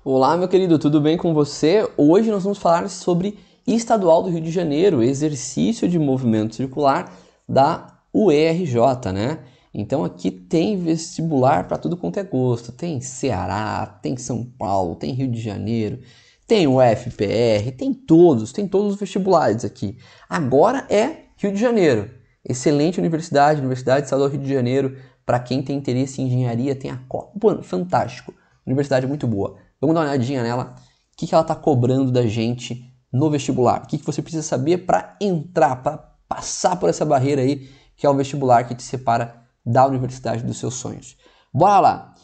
Olá, meu querido, tudo bem com você? Hoje nós vamos falar sobre Estadual do Rio de Janeiro, exercício de movimento circular da UERJ, né? Então aqui tem vestibular para tudo quanto é gosto. Tem Ceará, tem São Paulo, tem Rio de Janeiro, tem o FPR, tem todos os vestibulares aqui. Agora é Rio de Janeiro. Excelente universidade, Universidade Estadual do Rio de Janeiro. Para quem tem interesse em engenharia, tem a Pô, fantástico. Universidade muito boa. Vamos dar uma olhadinha nela. O que ela está cobrando da gente no vestibular? O que você precisa saber para entrar, para passar por essa barreira aí, que é o vestibular que te separa da universidade dos seus sonhos. Bora lá!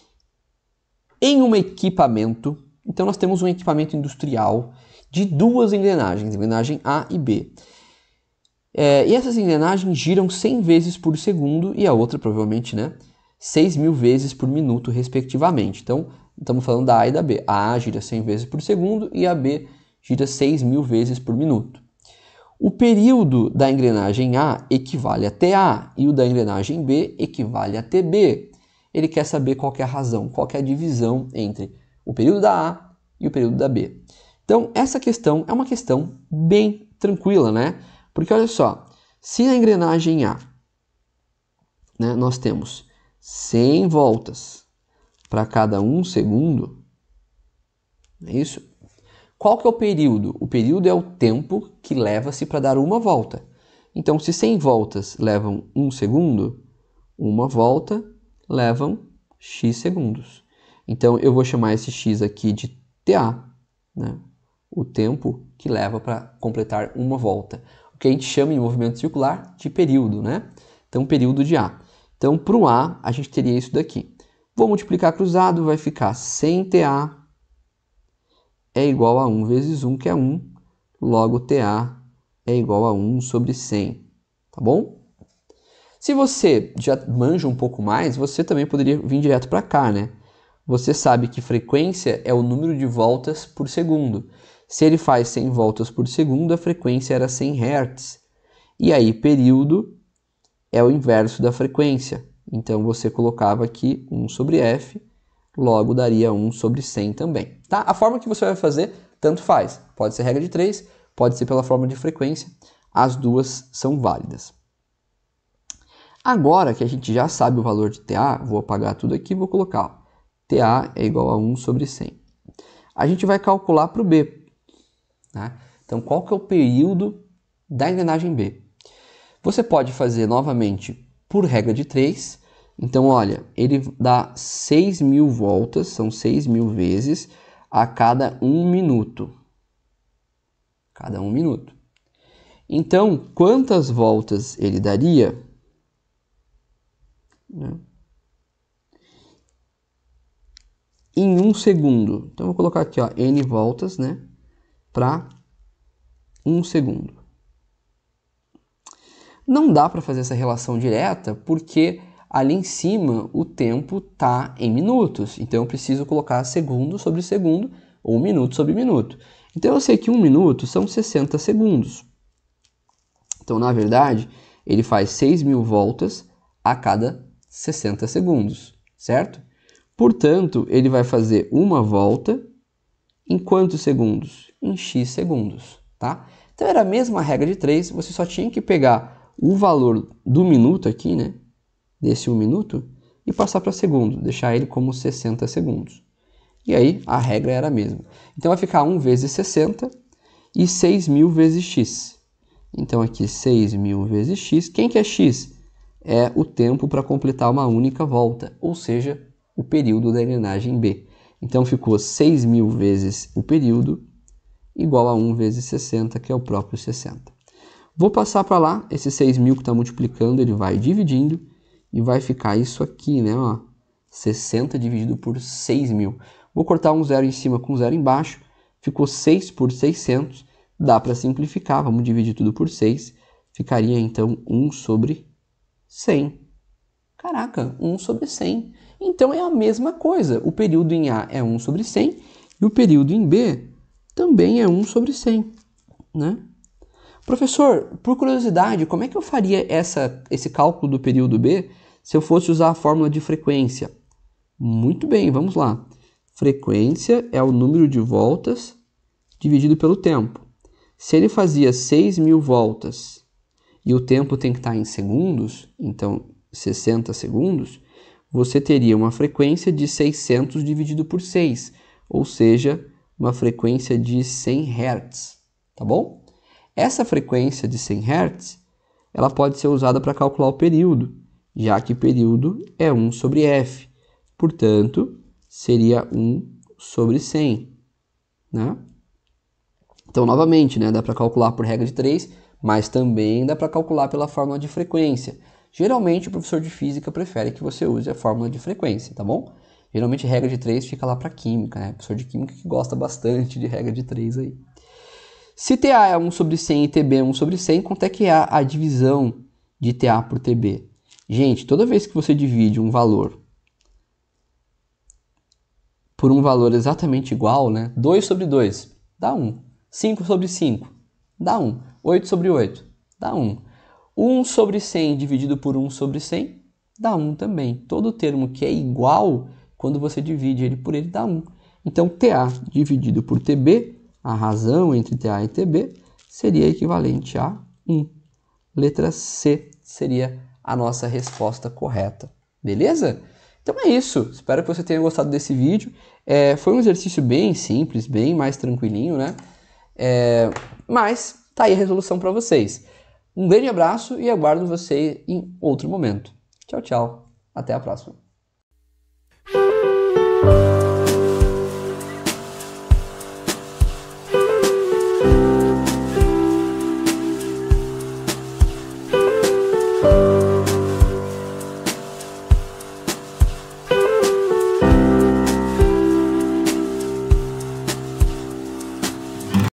Em um equipamento, então nós temos um equipamento industrial de duas engrenagens, engrenagem A e B. E essas engrenagens giram 100 vezes por segundo e a outra, provavelmente, 6.000 vezes por minuto, respectivamente. Então, estamos falando da A e da B. A gira 100 vezes por segundo e a B gira 6.000 vezes por minuto. O período da engrenagem A equivale a TA e o da engrenagem B equivale a TB. Ele quer saber qual que é a razão, qual que é a divisão entre o período da A e o período da B. Então, essa questão é uma questão bem tranquila, né? Porque olha só, se na engrenagem A, nós temos 100 voltas para cada 1 segundo, é isso? Qual que é o período? O período é o tempo que leva-se para dar uma volta. Então, se 100 voltas levam 1 segundo, uma volta levam x segundos. Então, eu vou chamar esse x aqui de TA, o tempo que leva para completar uma volta. O que a gente chama em movimento circular de período, Então, período de A. Então, para o A, a gente teria isso daqui. Vou multiplicar cruzado, vai ficar 100TA é igual a 1 vezes 1, que é 1. Logo, TA é igual a 1 sobre 100. Tá bom? Se você já manja um pouco mais, você também poderia vir direto para cá, Você sabe que frequência é o número de voltas por segundo. Se ele faz 100 voltas por segundo, a frequência era 100 Hz. E aí, período é o inverso da frequência. Então, você colocava aqui 1 sobre F, logo daria 1 sobre 100 também. Tá? A forma que você vai fazer, tanto faz. Pode ser regra de 3, pode ser pela forma de frequência. As duas são válidas. Agora que a gente já sabe o valor de TA, vou apagar tudo aqui e vou colocar TA é igual a 1 sobre 100. A gente vai calcular para o B. Então, qual que é o período da engrenagem B? Você pode fazer novamente por regra de 3. Então, olha, ele dá 6.000 voltas, são 6.000 vezes a cada 1 minuto. Cada 1 minuto. Então, quantas voltas ele daria? Em 1 segundo. Então, eu vou colocar aqui, N voltas, para 1 segundo. Não dá para fazer essa relação direta porque ali em cima o tempo está em minutos. Então eu preciso colocar segundo sobre segundo ou minuto sobre minuto. Então eu sei que 1 minuto são 60 segundos. Então, na verdade, ele faz 6.000 voltas a cada 60 segundos, certo? Portanto, ele vai fazer uma volta em quantos segundos? Em x segundos, tá? Então era a mesma regra de 3, você só tinha que pegar o valor do minuto aqui, desse 1 minuto, e passar para segundo, deixar ele como 60 segundos. E aí a regra era a mesma. Então vai ficar 1 vezes 60 e 6.000 vezes x. Então aqui 6.000 vezes x. Quem que é x? É o tempo para completar uma única volta, ou seja, o período da engrenagem B. Então ficou 6.000 vezes o período igual a 1 vezes 60, que é o próprio 60. Vou passar para lá, esse 6.000 que está multiplicando, ele vai dividindo e vai ficar isso aqui, 60 dividido por 6.000. Vou cortar um zero em cima com um zero embaixo, ficou 6 por 600, dá para simplificar, vamos dividir tudo por 6, ficaria então 1 sobre 100. Caraca, 1 sobre 100. Então é a mesma coisa, o período em A é 1 sobre 100 e o período em B também é 1 sobre 100, Professor, por curiosidade, como é que eu faria esse cálculo do período B se eu fosse usar a fórmula de frequência? Muito bem, vamos lá. frequência é o número de voltas dividido pelo tempo. Se ele fazia 6.000 voltas e o tempo tem que estar em segundos, então 60 segundos, você teria uma frequência de 600 dividido por 6, ou seja, uma frequência de 100 Hz, tá bom? Essa frequência de 100 Hz, ela pode ser usada para calcular o período, já que período é 1 sobre f. Portanto, seria 1 sobre 100, né? Então, novamente, né, dá para calcular por regra de 3, mas também dá para calcular pela fórmula de frequência. Geralmente, o professor de física prefere que você use a fórmula de frequência, tá bom? Geralmente, regra de 3 fica lá para química, né? O professor de química que gosta bastante de regra de 3 aí. Se TA é 1 sobre 100 e TB é 1 sobre 100, quanto é que é a divisão de TA por TB? Gente, toda vez que você divide um valor por um valor exatamente igual, né? 2 sobre 2 dá 1. 5 sobre 5 dá 1. 8 sobre 8 dá 1. 1 sobre 100 dividido por 1 sobre 100 dá 1 também. Todo termo que é igual, quando você divide ele por ele, dá 1. Então, TA dividido por TB, a razão entre TA e TB, seria equivalente a 1. Letra C seria a nossa resposta correta. Beleza? Então é isso. Espero que você tenha gostado desse vídeo. Foi um exercício bem simples, bem mais tranquilinho, né? Mas tá aí a resolução para vocês. Um grande abraço e aguardo você em outro momento. Tchau, tchau. Até a próxima.